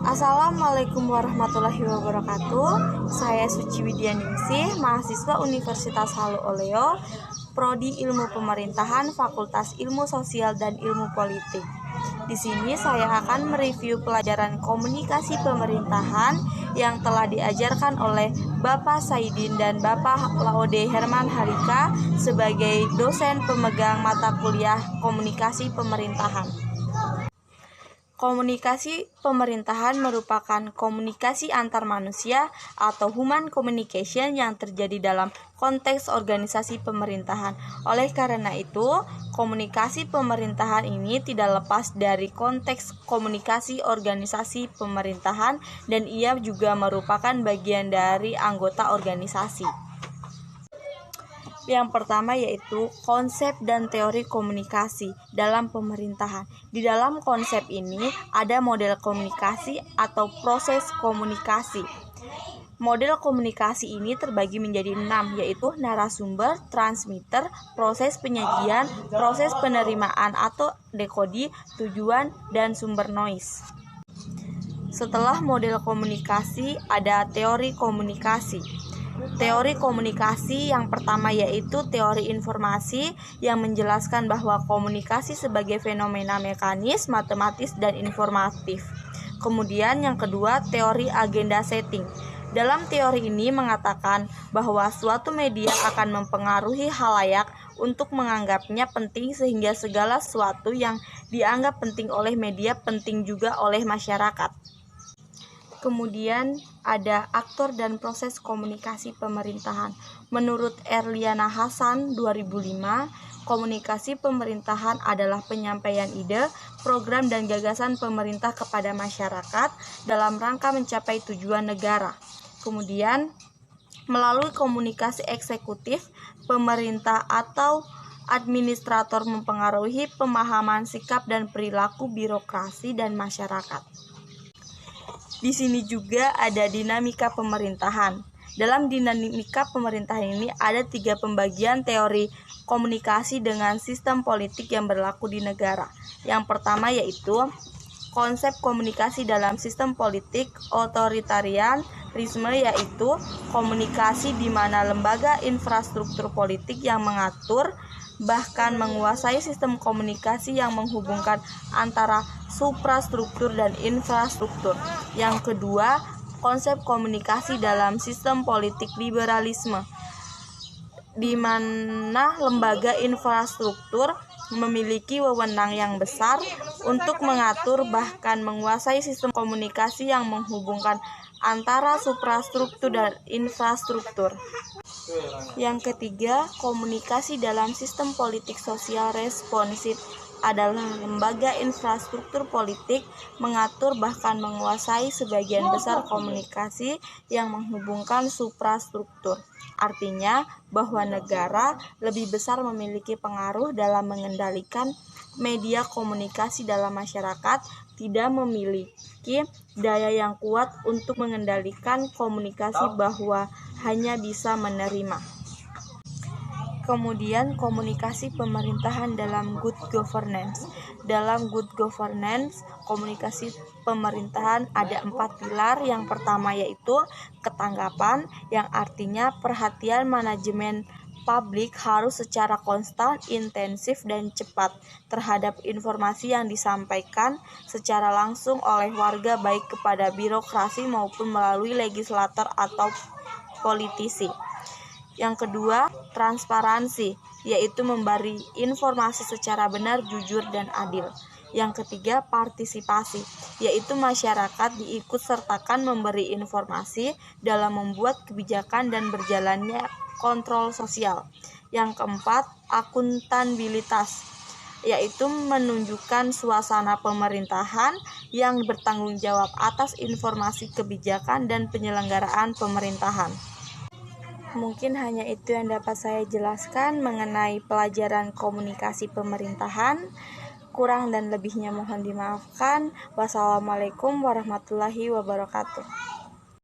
Assalamualaikum warahmatullahi wabarakatuh. Saya Suci Widianingsih, mahasiswa Universitas Halu Oleo, Prodi Ilmu Pemerintahan, Fakultas Ilmu Sosial dan Ilmu Politik. Di sini saya akan mereview pelajaran komunikasi pemerintahan yang telah diajarkan oleh Bapak Saidin dan Bapak Laude Herman Harika sebagai dosen pemegang mata kuliah komunikasi pemerintahan. Komunikasi pemerintahan merupakan komunikasi antar manusia atau human communication yang terjadi dalam konteks organisasi pemerintahan. Oleh karena itu, komunikasi pemerintahan ini tidak lepas dari konteks komunikasi organisasi pemerintahan dan ia juga merupakan bagian dari anggota organisasi. Yang pertama yaitu konsep dan teori komunikasi dalam pemerintahan. Di dalam konsep ini ada model komunikasi atau proses komunikasi. Model komunikasi ini terbagi menjadi 6, yaitu narasumber, transmitter, proses penyajian, proses penerimaan atau dekodi, tujuan, dan sumber noise. Setelah model komunikasi, ada teori komunikasi. Teori komunikasi yang pertama yaitu teori informasi yang menjelaskan bahwa komunikasi sebagai fenomena mekanis, matematis, dan informatif. Kemudian yang kedua, teori agenda setting. Dalam teori ini mengatakan bahwa suatu media akan mempengaruhi khalayak untuk menganggapnya penting sehingga segala sesuatu yang dianggap penting oleh media penting juga oleh masyarakat. Kemudian ada aktor dan proses komunikasi pemerintahan. Menurut Erliana Hasan 2005, komunikasi pemerintahan adalah penyampaian ide, program dan gagasan pemerintah kepada masyarakat dalam rangka mencapai tujuan negara. Kemudian melalui komunikasi eksekutif, pemerintah atau administrator mempengaruhi pemahaman sikap dan perilaku birokrasi dan masyarakat. Di sini juga ada dinamika pemerintahan. Dalam dinamika pemerintahan ini ada 3 pembagian teori komunikasi dengan sistem politik yang berlaku di negara. Yang pertama yaitu konsep komunikasi dalam sistem politik otoritarianisme, yaitu komunikasi di mana lembaga infrastruktur politik yang mengatur bahkan menguasai sistem komunikasi yang menghubungkan antara suprastruktur dan infrastruktur. Yang kedua, konsep komunikasi dalam sistem politik liberalisme, di mana lembaga infrastruktur memiliki wewenang yang besar untuk mengatur bahkan menguasai sistem komunikasi yang menghubungkan antara suprastruktur dan infrastruktur. Yang ketiga, komunikasi dalam sistem politik sosial responsif adalah lembaga infrastruktur politik mengatur bahkan menguasai sebagian besar komunikasi yang menghubungkan suprastruktur. Artinya bahwa negara lebih besar memiliki pengaruh dalam mengendalikan media komunikasi dalam masyarakat, tidak memiliki daya yang kuat untuk mengendalikan komunikasi bahwa hanya bisa menerima. Kemudian komunikasi pemerintahan dalam good governance. Dalam good governance, komunikasi pemerintahan ada 4 pilar. Yang pertama yaitu ketanggapan, yang artinya perhatian manajemen publik harus secara konstan, intensif, dan cepat terhadap informasi yang disampaikan secara langsung oleh warga baik kepada birokrasi maupun melalui legislator atau politisi. Yang kedua, transparansi, yaitu memberi informasi secara benar, jujur, dan adil. Yang ketiga, partisipasi, yaitu masyarakat diikutsertakan memberi informasi dalam membuat kebijakan dan berjalannya kontrol sosial. Yang keempat, akuntabilitas, yaitu menunjukkan suasana pemerintahan yang bertanggung jawab atas informasi kebijakan dan penyelenggaraan pemerintahan. Mungkin hanya itu yang dapat saya jelaskan mengenai pelajaran komunikasi pemerintahan. Kurang dan lebihnya mohon dimaafkan. Wassalamualaikum warahmatullahi wabarakatuh.